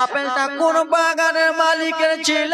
আপেলটা কোন বাগানের মালিকের ছিল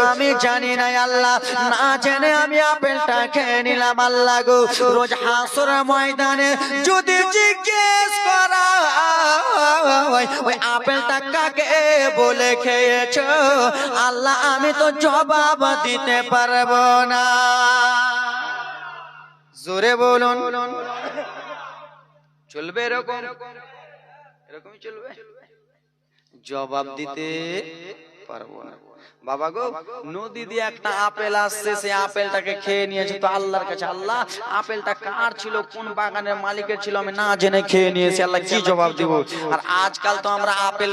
আমি জানি না আল্লাহ, না জেনে আমি আপেলটা খেয়ে নিলাম আল্লাহ গো। রোজ হাসরের ময়দানে যদি জিজ্ঞেস করা ওই আপেলটা কাকে বলে খেয়েছো, আল্লাহ আমি তো জবাব দিতে পারবো না। জোরে বলুন, চলবে এরকম? এরকমই চলবে, জবাব দিতে পারবো না। বাবা গো, নদী দিয়ে একটা আপেল আসছে, সে আপেলটাকে খেয়ে নিয়েছে, তো আল্লাহর কাছে আল্লাহ আপেলটা কার ছিল, কোন বাগানের মালিকের ছিল, আমি না জেনে খেয়ে নিয়েছি, আল্লাহ কি জবাব দিব? আর আজকাল তো আমরা আপেল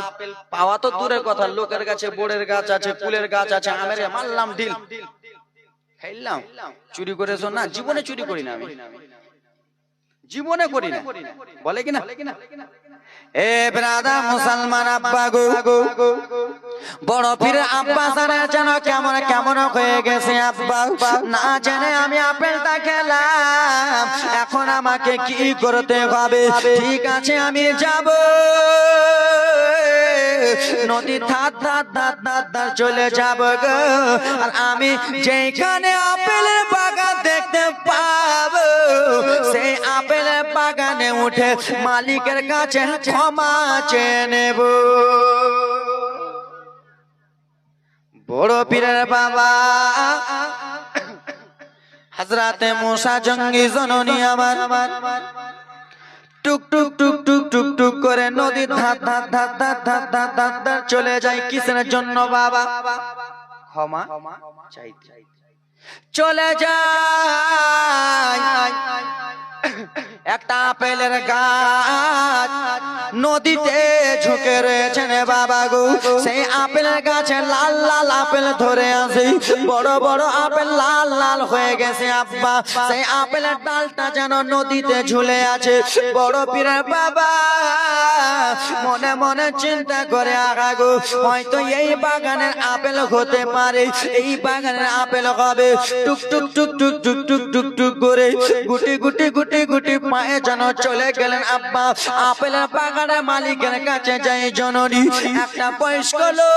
পাওয়া তো দূরের কথা, লোকের কাছে বোরের গাছ আছে, কুলের গাছ আছে, আমের মারলাম ঢিল খাইলাম। চুরি করেছো না? জীবনে চুরি করি না, আমি জীবনে করি না, বলে কিনা? এ ব্রাদার মুসলমান আব্বা গো, বড় পীরের আব্বা সারা যেন কেমন কেমন হয়ে গেছে আব্বা, না জেনে আমি আপেলটা খেলাম, এখন আমাকে কি করতে হবে? ঠিক আছে আমি যাব নদী ধার ধার ধার ধার ধার চলে যাব গো, আর আমি যেখানে আপেলের বাগান দেখতে পাবো সেই আপেলের বাগানে উঠে মালিকের কাছে ক্ষমা চেয়ে নেব। বড় পীরের বাবা হযরতে মুসা জঙ্গি জননী আমার টুক টুক টুক টুক টুক টুক করে নদীর ধার ধার ধার ধার ধার ধার ধার ধার চলে যায়। কিসের জন্য বাবা? ক্ষমা চাইতে চলে যায়। একটা আপেলের গাছ নদীতে ঝুঁকে রয়েছে রে বাবা গো, সেই আপেলের গাছে লাল লাল আপেল ধরে আছে, বড় বড় আপেল লাল লাল হয়ে গেছে আব্বা, সেই আপেলের ডালটা যেন নদীতে ঝুলে আছে। বড় পীরের বাবা মনে মনে চিন্তা করে, আগা গো হয়তো এই বাগানের আপেল হতে পারে, এই বাগানের আপেল হবে। টুক টুক টুক টুক টুক টুক টুক টুক করে গুটি গুটি গুটি গুটি পায়ে যেন চলে গেলেন আব্বা আপেলের বাগানের মালিকের কাছে। যাই জননী, একটা বয়স্ক লোক,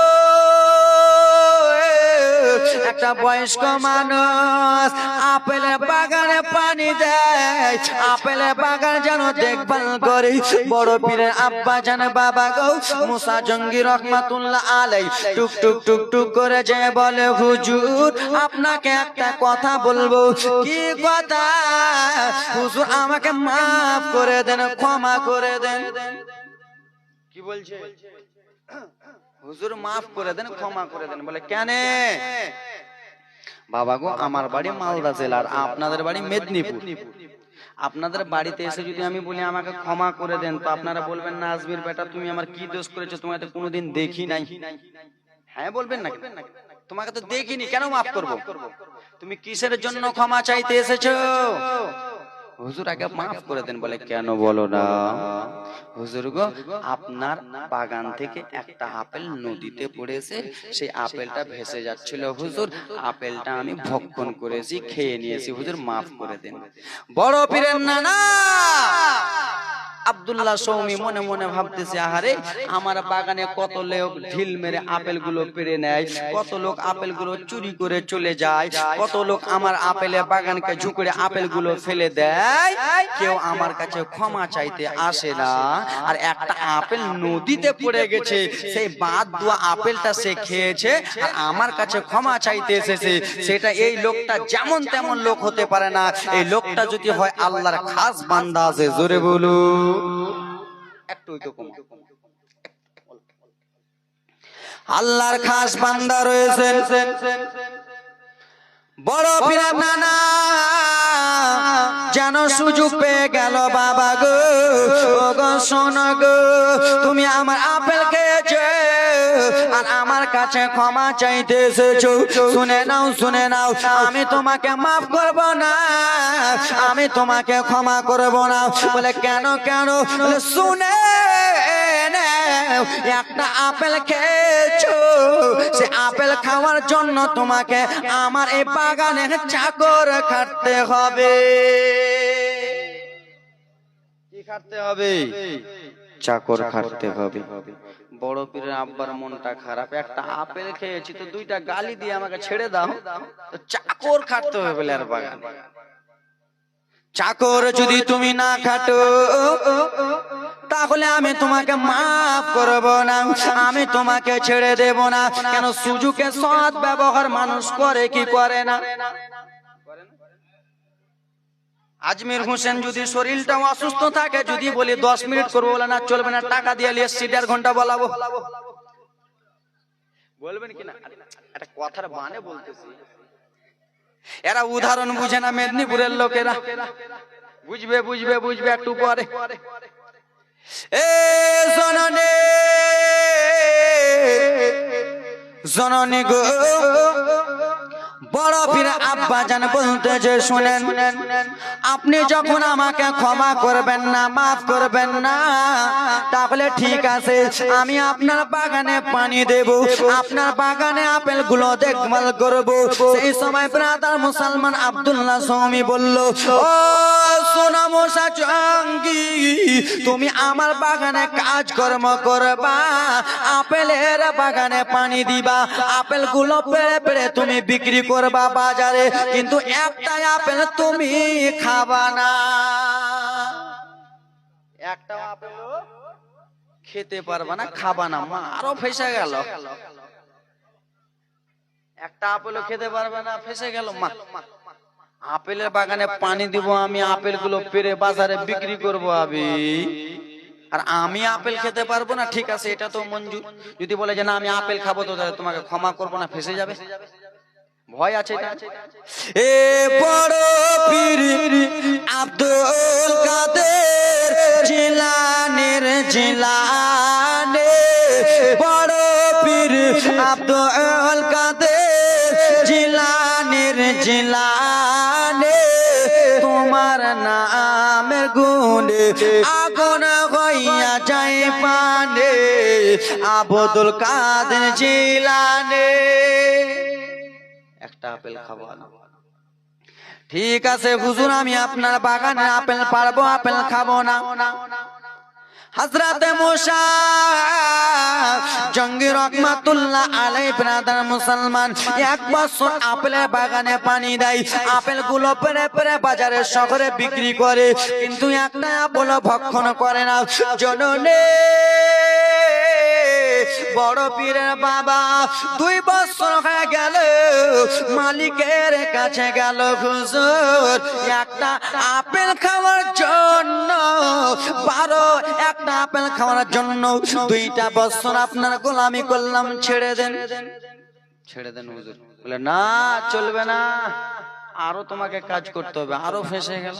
একটা বয়স্ক মানুষ আপেলের বাগানে পানি দেয়, আপেলের বাগান যেন দেখভাল করে। বড় পীরের আব্বা যেন বাবা গো মুসা জঙ্গি রহমাতুল্লাহ আলাই টুক টুক টুক টুক করে যে বলে, হুজুর আপনাকে একটা কথা বলবো। কি কথা? হুজুর আমাকে মাফ করে দেন, ক্ষমা করে দেন। কি বলছে? হুজুর মাফ করে দেন, ক্ষমা করে দেন। বলে কেন? বাবা গো আমার বাড়ি মালদা জেলার, আপনাদের বাড়ি মেদিনীপুর, আপনাদের বাড়িতে এসে যদি আমি বলি আমাকে ক্ষমা করে দেন, তো আপনারা বলবেন না আজমির বেটা তুমি আমার কি দোষ করেছো, তোমাকে তো কোনোদিন দেখি নাই। হ্যাঁ বলবেন না? তোমাকে তো দেখিনি, কেন মাফ করবো? তুমি কিসের জন্য ক্ষমা চাইতে এসেছো? হুজুর আগে মাফ করে দেন। বলে কেন বলো না? হুজুর গো আপনার বাগান থেকে একটা আপেল নদীতে পড়েছে, সেই আপেলটা ভেসে যাচ্ছিল হুজুর, আপেলটা আমি ভক্ষণ করেছি, খেয়ে নিয়েছি, হুজুর মাফ করে দেন। বড় পীরের নানা আব্দুল্লাহ সৌমি মনে মনে ভাবতেছে, আহারে আমার বাগানে কত লোক ঢিল মেরে আপেল গুলো পেড়ে নেয়, কত লোক আপেল গুলো চুরি করে চলে যায়, কত লোক আমার আপেলের বাগানকে ঝুঁকড়ে আপেল গুলো ফেলে দেয়, কেউ আমার কাছে ক্ষমা চাইতে আসে না। আর একটা আপেল নদীতে পড়ে গেছে, সেই বাদ দেওয়া আপেলটা সে খেয়েছে আর আমার কাছে ক্ষমা চাইতে এসেছে। সেটা এই লোকটা যেমন তেমন লোক হতে পারে না, এই লোকটা যদি হয় আল্লাহর খাস বান্দা আছে। জোরে বলু একটু আল্লাহর খাস বান্দা রয়েছে। বড় পীরের নানা যেন সুযোগ পেয়ে গেল, বাবা গো ও গো শোনো গো, তুমি আমার আপেল খেয়েছো আর আমার কাছে ক্ষমা চাইতে এসেছো, শুনে নাও শুনে নাও, আমি তোমাকে মাফ করব না, আমি তোমাকে ক্ষমা করব না। বলে কেন কেন? শুনে একটা আপেল খেয়েছো, সে আপেল খাওয়ার জন্য তোমাকে আমার এই বাগানে চাকর খাটতে হবে। কি খাটতে হবে? চাকর খাটতে হবে। বড় পীরের আব্বার মনটা খারাপ, একটা আপেল খেয়েছি তো দুইটা গালি দিয়ে আমাকে ছেড়ে দাও, তো চাকর খাটতে হবে বলে আর বাগান। চাকর যদি তুমি না খাটো তাহলে আমি তোমাকে মাফ করব না, আমি তোমাকে ছেড়ে দেব না। কেন সুযোগে সৎ ব্যবহার মানুষ করে কি করে না? আজমির হোসেন যদি শরীরটা অসুস্থ থাকে, যদি বলি 10 মিনিট করবো, বলে না চলবে না, টাকা দিয়ে এসছি 1.5 ঘন্টা বলাবো, বলবেন কিনা? একটা কথার মানে বলতেছি, এরা উদাহরণ বুঝে না, মেদিনীপুরের লোকেরা বুঝবে বুঝবে বুঝবে একটু পরে। এ জননী জননী গো, বড় পীর আব্বা জান বলতেছে শুনেন, আপনি যখন আমাকে ক্ষমা করবেন না, মাফ করবেন না, তাহলে ঠিক আছে, আমি আপনার বাগানে পানি দেব, আপনার বাগানে আপেল গুলো দেখভাল করব। সেই সময় ব্রাদার মুসলমান আব্দুল্লাহ সৌমি বলল, ও সোনা মোসা চঙ্গি, তুমি আমার বাগানে কাজকর্ম করবা, আপেলের বাগানে পানি দিবা, আপেল গুলো পেড়ে পেড়ে তুমি বিক্রি করবা বাজারে, কিন্তু একটা আপেল তুমি খাবা না, একটা আপেল খেতে পারবা না, খাবা না। মা আরো ফেসে গেল, একটা আপেল খেতে পারবে না, ফেসে গেল মা। আপেলের বাগানে পানি দিব আমি, আপেল গুলো পেরে বাজারে বিক্রি করবো আমি, আর আমি আপেল খেতে পারবো না, ঠিক আছে এটা তো মঞ্জুর। যদি বলে যে না আমি আপেল খাবো, তো তোমাকে ক্ষমা করবো না, ফেসে যাবে, ভয় আছে এটা। এ বড় পীর আব্দুল কাদের জিলানীর জিলানে, বড় পীর আব্দুল কাদের জিলানীর জিলানে, তোমার নামের গুণে আগুন হইয়া যায় পানে, আব্দুল কাদের জিলানে। একটা আপেল খাবো না, ঠিক আছে হুজুর, আমি আপনার বাগানে আপেল পারবো, আপেল খাবো না। হযরতে মুসা জঙ্গি রহমাতুল্লাহ আলাইহি ব্রাদার মুসলমান 1 বছর আপেলের বাগানে পানি দেয়, আপেল গুলো পেরে পেরে বাজারে শহরে বিক্রি করে, কিন্তু একটা আপেল ভক্ষণ করে না। জননী বড় পীরের বাবা 2 বছর হয়ে গেল, মালিকের কাছে গেল, হুজুর একটা আপেল খাওয়ার জন্য, 12 একটা আপেল খাওয়ার জন্য 2টা বছর আপনার গোলামি করলাম, ছেড়ে দেন, ছেড়ে দেন হুজুর। বলে না চলবে না, আরো তোমাকে কাজ করতে হবে, আরো ফেসে গেল।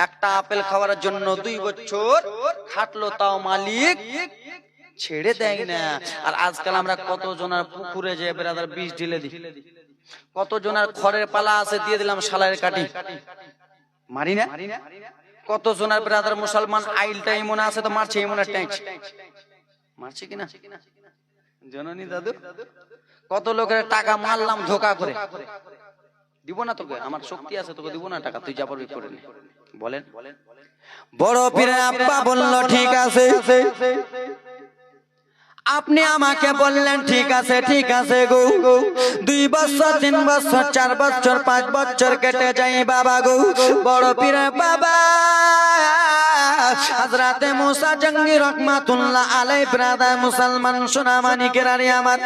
একটা আপেল খাওয়ার জন্য 2 বছর খাটলো, তাও মালিক ছেড়ে দেয় না। আর আজকাল আমরা কত জনের পুকুরে যে ব্রাদার বিষ ঢেলে দিই, কত জনের খড়ের পালা আছে দিয়ে দিলাম শালার কাটি, মারি না? কত জনের ব্রাদার মুসলমান আইলটা এমন আছে তো মারছে, এমন ট্যাঁচ মারছে কিনা জননী দাদু? কত লোকের টাকা মারলাম ধোকা করে, দিব না তোকে, আমার শক্তি আছে তোকে দিব না টাকা, তুই যা পারবি করে নে। বলেন, বড় পীরের আব্বা বলল ঠিক আছে, আপনি আমাকে বললেন ঠিক আছে, ঠিক আছে গো। 2 বছর 3 বছর 4 বছর 5 বছর কেটে যাই বাবা গো। বড় পীরের বাবা হযরতে মুসা জঙ্গি রহমাতুল্লাহ আলাইহি ব্রাদার মুসলমান সোনা মানিকের আরে আমার,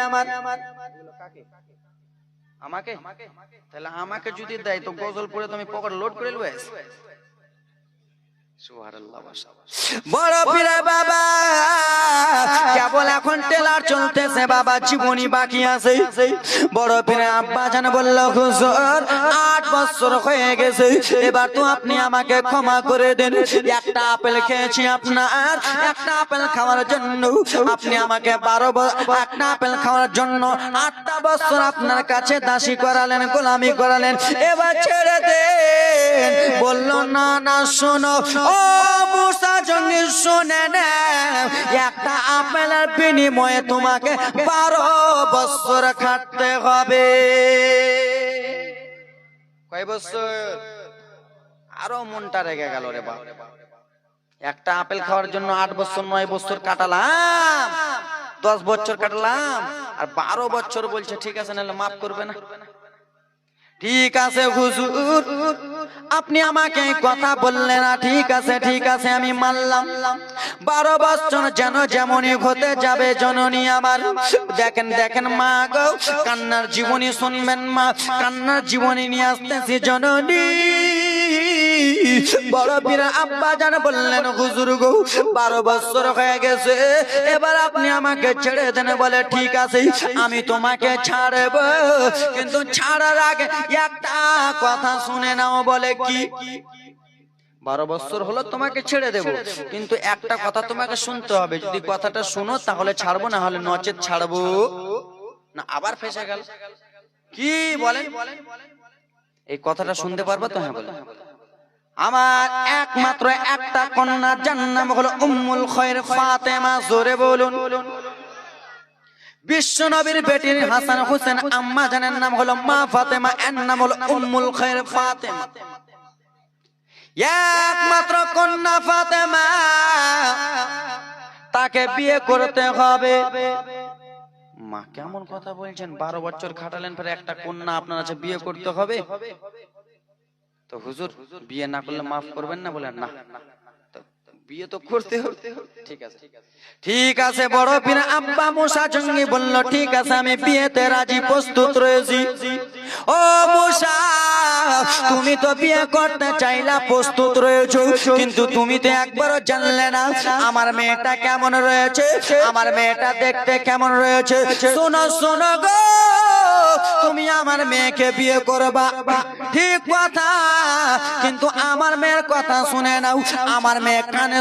আমাকে তাহলে আমাকে যদি দেয় তো গজল পড়ে তুমি পকেট লোড করে লবে। বড় পীরের বাবা কেবল এখন টেলার চলতেছে বাবা, জীবনী বাকি আছে। বড় পীরের আব্বা জান বলল হুজুর 8 বছর হয়ে গেছে, এবার তো আপনি আমাকে ক্ষমা করে দেন। একটা আপেল খেয়েছি আপনার, একটা আপেল খাওয়ার জন্য আপনি আমাকে একটা আপেল খাওয়ার জন্য 8টা বছর আপনার কাছে দাসী করালেন, গোলামি করালেন, এবার ছেড়ে দেন। বলল না না শোনো ও মুসা জঙ্গি, শুনে না, একটা আপেলের বিনিময়ে তোমাকে 12 বছর খাটতে হবে। কয় বছর? আরো মনটা রেগে গেল রে বাবা, একটা আপেল খাওয়ার জন্য 8 বছর 9 বছর কাটালাম, 10 বছর কাটালাম, আর 12 বছর বলছে ঠিক আছে নাহলে মাফ করবে না। ঠিক আছে হুজুর, আপনি আমাকে কথা বললেন না, ঠিক আছে ঠিক আছে আমি মানলাম। 12 বছর যেন যেমনই হতে যাবে জননী আমার। দেখেন দেখেন মা গো, কান্নার জীবনী শুনবেন মা, কান্নার জীবনী নিয়ে আসতেছি জননী। বড় পীর আব্বা জান বললেন হুজুর গো 12 বছর হয়ে গেছে, এবার আপনি আমাকে ছেড়ে দেন। বলে ঠিক আছে আমি তোমাকে ছাড়ব, কিন্তু ছাড়ার আগে একটা কথা শুনে নাও। বলে কি? 12 বছর হলো তোমাকে ছেড়ে দেব, কিন্তু একটা কথা তোমাকে শুনতে হবে, যদি কথাটা শুনো তাহলে ছাড়বো, না হলে নচেত ছাড়বো না। আবার ফেসে গেল। কি বলেন? এই কথাটা শুনতে পারবা তো? হ্যাঁ বলে। আমার একমাত্র একটা কন্যা, যার নাম হলো উম্মুল খৈর ফাতেমা। জোরে বলুন। বিশ্ব নবীর বেটির হাসান হোসেন আম্মা জানের নাম হলো মা ফাতেমা, এর নাম হলো উম্মুল খৈর ফাতেমা। একমাত্র কন্যা ফাতেমা, তাকে বিয়ে করতে হবে। মা কেমন কথা বলছেন? 12 বছর খাটালেন, পরে একটা কন্যা আপনার আছে, বিয়ে করতে হবে? তো হুজুর বিয়ে না করলে মাফ করবেন না? বলেন না, বিয়ে তো করতে হবে। ঠিক আছে ঠিক আছে। বড় পীর আব্বা মুসা জঙ্গি বলল ঠিক আছে আমি বিয়েতে রাজি, প্রস্তুত রয়েছি। ও মুসা, তুমি তো বিয়ে করতে চাইলা, প্রস্তুত রয়েছো, কিন্তু তুমি তো একবারও জানলে না আমার মেয়েটা কেমন রয়েছে, আমার মেয়েটা দেখতে কেমন রয়েছে। শোনো শোনো গো, তুমি আমার মেয়েকে বিয়ে করবা, ঠিক কথা, কিন্তু আমার মেয়ের কথা শুনে নাও। আমার মেয়ে কানে